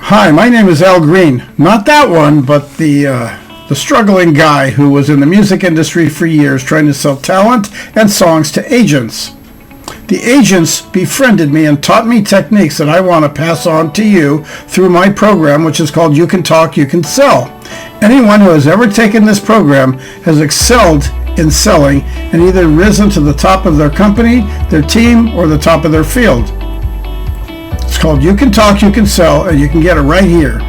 Hi, my name is Al Green. Not that one, but the struggling guy who was in the music industry for years trying to sell talent and songs to agents. The agents befriended me and taught me techniques that I want to pass on to you through my program, which is called You Can Talk, You Can Sell. Anyone who has ever taken this program has excelled in selling and either risen to the top of their company, their team, or the top of their field. It's called You Can Talk, You Can Sell, and you can get it right here.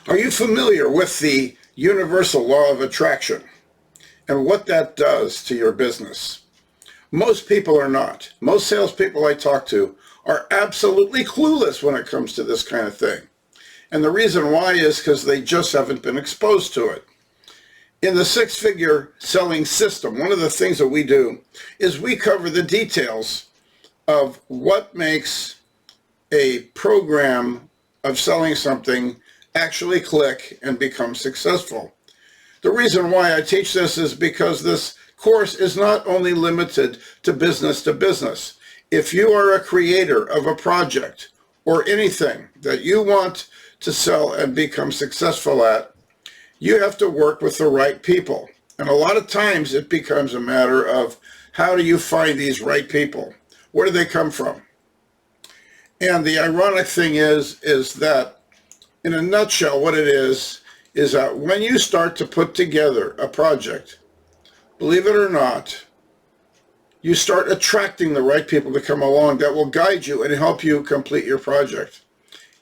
Are you familiar with the universal law of attraction and what that does to your business? Most people are not. Most salespeople I talk to are absolutely clueless when it comes to this kind of thing. And the reason why is because they just haven't been exposed to it. In the six-figure selling system, one of the things that we do is we cover the details of what makes a program of selling something actually click and become successful. The reason why I teach this is because this course is not only limited to business to business. If you are a creator of a project or anything that you want to sell and become successful at, you have to work with the right people. And a lot of times it becomes a matter of how do you find these right people? Where do they come from? And the ironic thing is that in a nutshell, what it is that when you start to put together a project, believe it or not, you start attracting the right people to come along that will guide you and help you complete your project.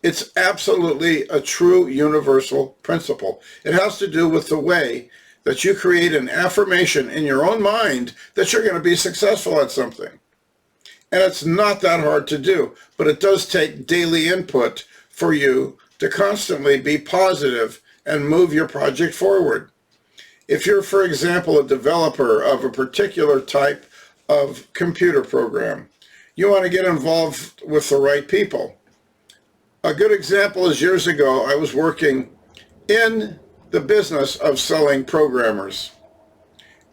It's absolutely a true universal principle. It has to do with the way that you create an affirmation in your own mind that you're going to be successful at something. And it's not that hard to do, but it does take daily input for you to constantly be positive and move your project forward. If you're, for example, a developer of a particular type of computer program, you want to get involved with the right people. A good example is years ago, I was working in the business of selling programmers.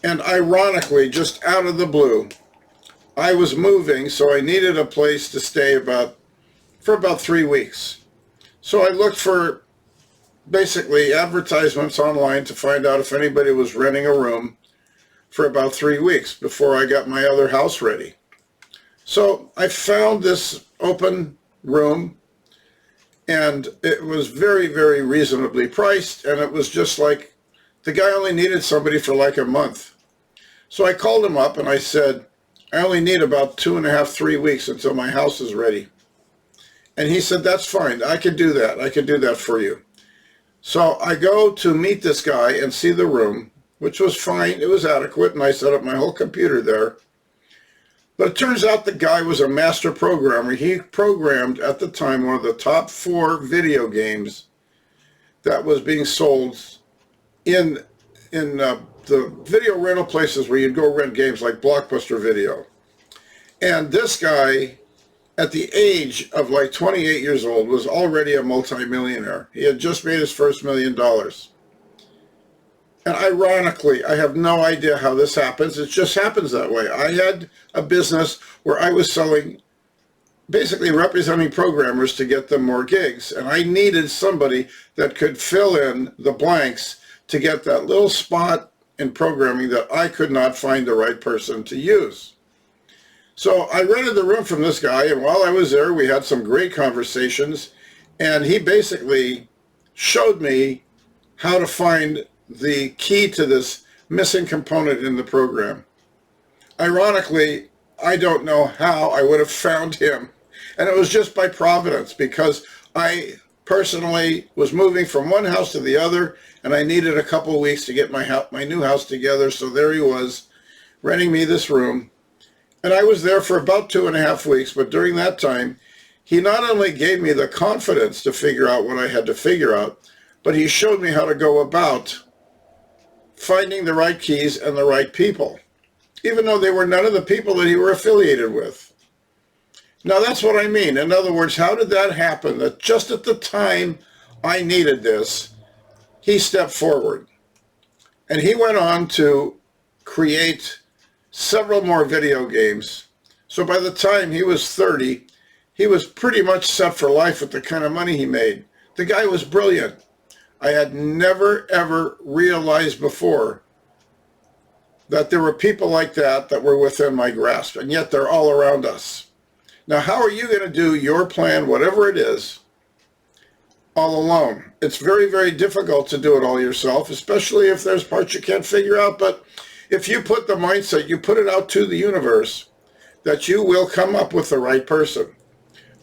And ironically, just out of the blue, I was moving, so I needed a place to stay for about 3 weeks. So I looked for basically advertisements online to find out if anybody was renting a room for about 3 weeks before I got my other house ready. So I found this open room, and it was very, very reasonably priced, and it was just like the guy only needed somebody for like a month. So I called him up and I said, I only need about 2.5, 3 weeks until my house is ready. And he said, that's fine, I can do that. I can do that for you. So I go to meet this guy and see the room, which was fine. It was adequate, and I set up my whole computer there. But it turns out the guy was a master programmer. He programmed, at the time, one of the top 4 video games that was being sold in the video rental places where you'd go rent games like Blockbuster Video. And this guy, at the age of like 28 years old, was already a multimillionaire. He had just made his first $1 million. And ironically, I have no idea how this happens. It just happens that way. I had a business where I was selling, basically representing programmers to get them more gigs. And I needed somebody that could fill in the blanks to get that little spot in programming that I could not find the right person to use. So I rented the room from this guy, and while I was there, we had some great conversations, and he basically showed me how to find the key to this missing component in the program. Ironically, I don't know how I would have found him, and it was just by providence, because I personally was moving from one house to the other, and I needed a couple of weeks to get my new house together, so there he was, renting me this room. And I was there for about 2.5 weeks, but during that time, he not only gave me the confidence to figure out what I had to figure out, but he showed me how to go about finding the right keys and the right people, even though they were none of the people that he were affiliated with. Now that's what I mean. In other words, how did that happen? That just at the time I needed this, he stepped forward. And he went on to create several more video games. So by the time he was 30, he was pretty much set for life with the kind of money he made. The guy was brilliant. I had never, ever realized before that there were people like that that were within my grasp, and yet they're all around us. Now, how are you going to do your plan, whatever it is, all alone? It's very, very difficult to do it all yourself, especially if there's parts you can't figure out. But if you put the mindset, you put it out to the universe, that you will come up with the right person.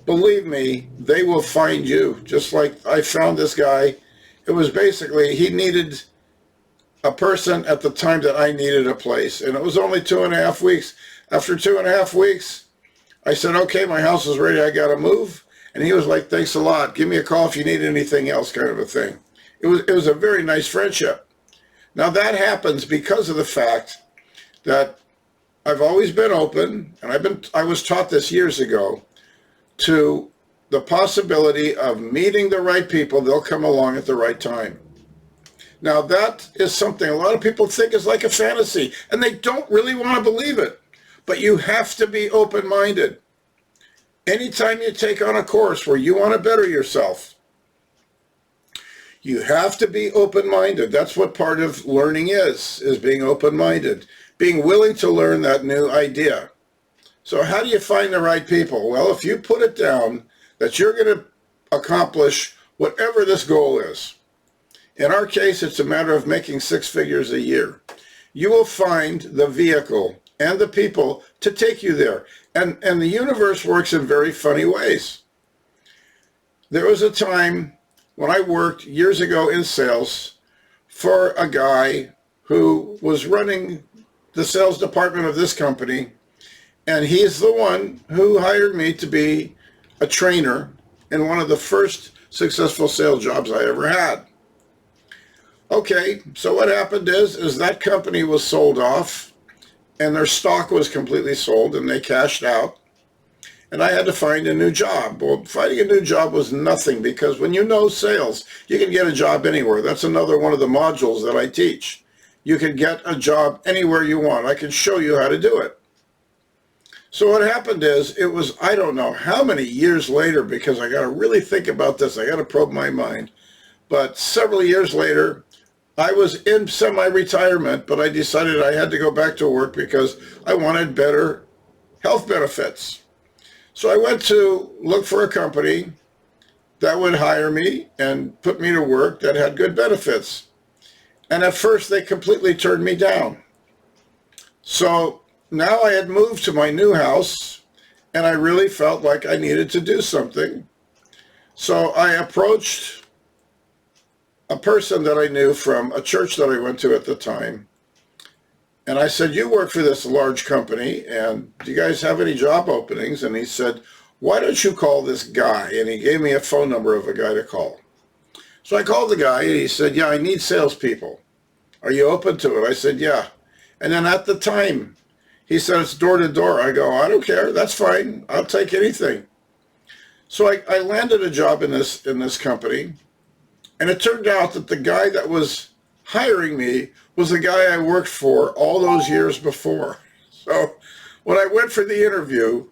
Believe me, they will find you. Just like I found this guy. It was basically, he needed a person at the time that I needed a place. And it was only 2.5 weeks. After 2.5 weeks, I said, okay, my house is ready. I got to move. And he was like, thanks a lot. Give me a call if you need anything else, kind of a thing. It was a very nice friendship. Now that happens because of the fact that I've always been open, and I was taught this years ago, to the possibility of meeting the right people. They'll come along at the right time. Now that is something a lot of people think is like a fantasy, and they don't really want to believe it. But you have to be open-minded. Anytime you take on a course where you want to better yourself, you have to be open-minded. That's what part of learning is being open-minded, being willing to learn that new idea. So how do you find the right people? Well, if you put it down that you're going to accomplish whatever this goal is. In our case, it's a matter of making 6 figures a year. You will find the vehicle and the people to take you there. And the universe works in very funny ways. There was a time when I worked years ago in sales for a guy who was running the sales department of this company, and he's the one who hired me to be a trainer in one of the first successful sales jobs I ever had. Okay, so what happened is that company was sold off, and their stock was completely sold, and they cashed out, and I had to find a new job. Well, finding a new job was nothing, because when you know sales, you can get a job anywhere. That's another one of the modules that I teach. You can get a job anywhere you want. I can show you how to do it. So what happened is, it was, I don't know how many years later, because I got to really think about this. I got to probe my mind. But several years later, I was in semi-retirement, but I decided I had to go back to work because I wanted better health benefits. So I went to look for a company that would hire me and put me to work that had good benefits. And at first, they completely turned me down. So now I had moved to my new house, and I really felt like I needed to do something. So I approached a person that I knew from a church that I went to at the time. And I said, you work for this large company, and do you guys have any job openings? And he said, why don't you call this guy? And he gave me a phone number of a guy to call. So I called the guy, and he said, yeah, I need salespeople. Are you open to it? I said, yeah. And then at the time, he said, it's door to door. I go, I don't care. That's fine. I'll take anything. So I landed a job in this company. And it turned out that the guy that was hiring me was the guy I worked for all those years before. So when I went for the interview,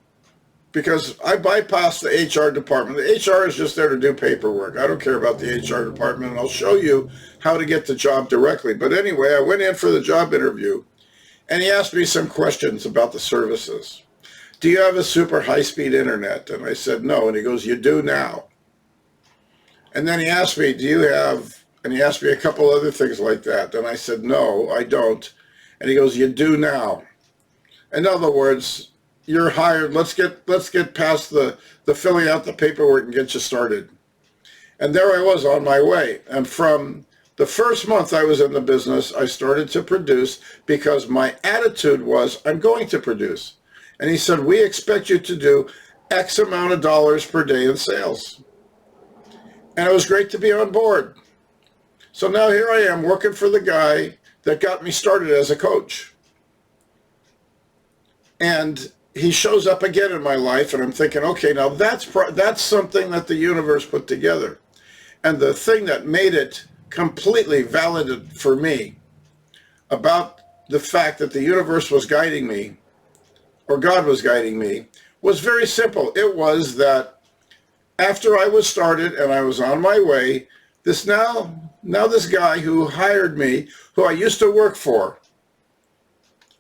because I bypassed the HR department, the HR is just there to do paperwork. I don't care about the HR department, and I'll show you how to get the job directly. But anyway, I went in for the job interview, and he asked me some questions about the services. Do you have a super high-speed internet? And I said, no. And he goes, you do now. And then he asked me, do you have, and he asked me a couple other things like that. And I said, no, I don't. And he goes, you do now. In other words, you're hired. Let's get past the filling out the paperwork and get you started. And there I was on my way. And from the first month I was in the business, I started to produce because my attitude was, I'm going to produce. And he said, we expect you to do X amount of dollars per day in sales. And it was great to be on board. So now here I am working for the guy that got me started as a coach. And he shows up again in my life, and I'm thinking, okay, now that's something that the universe put together. And the thing that made it completely valid for me about the fact that the universe was guiding me, or God was guiding me, was very simple. It was that after I was started and I was on my way, this guy who hired me, who I used to work for,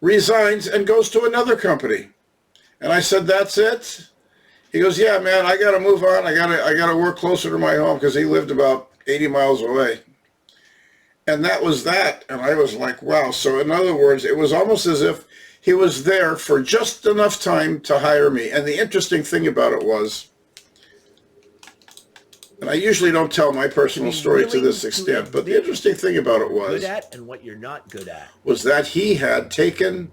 resigns and goes to another company. And I said, that's it? He goes, yeah, man, I got to move on. I got to work closer to my home, because he lived about 80 miles away. And that was that. And I was like, wow. So in other words, it was almost as if he was there for just enough time to hire me. And the interesting thing about it was, and I usually don't tell my personal story to this extent, but the interesting thing about it was, good at and what you're not good at, was that he had taken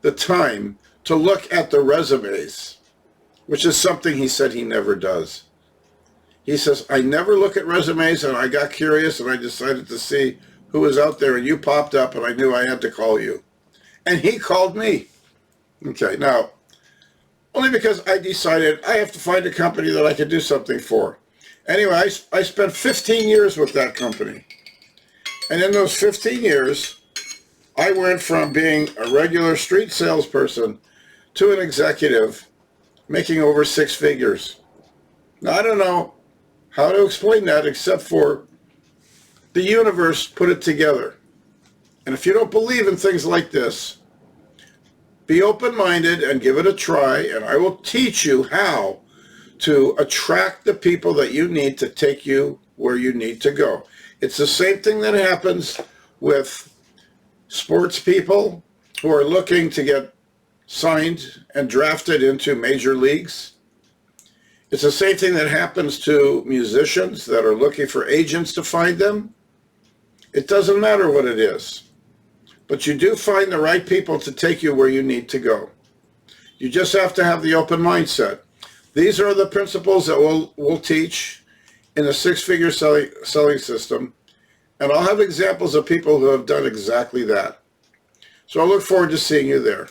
the time to look at the resumes, which is something he said he never does. He says, I never look at resumes, and I got curious and I decided to see who was out there, and you popped up and I knew I had to call you. And he called me. Okay, now, only because I decided I have to find a company that I could do something for. Anyway, I spent 15 years with that company. And in those 15 years, I went from being a regular street salesperson to an executive making over 6 figures. Now, I don't know how to explain that except for the universe put it together. And if you don't believe in things like this, be open-minded and give it a try, and I will teach you how to attract the people that you need to take you where you need to go. It's the same thing that happens with sports people who are looking to get signed and drafted into major leagues. It's the same thing that happens to musicians that are looking for agents to find them. It doesn't matter what it is, but you do find the right people to take you where you need to go. You just have to have the open mindset. These are the principles that we'll teach in the 6-figure selling system, and I'll have examples of people who have done exactly that. So I look forward to seeing you there.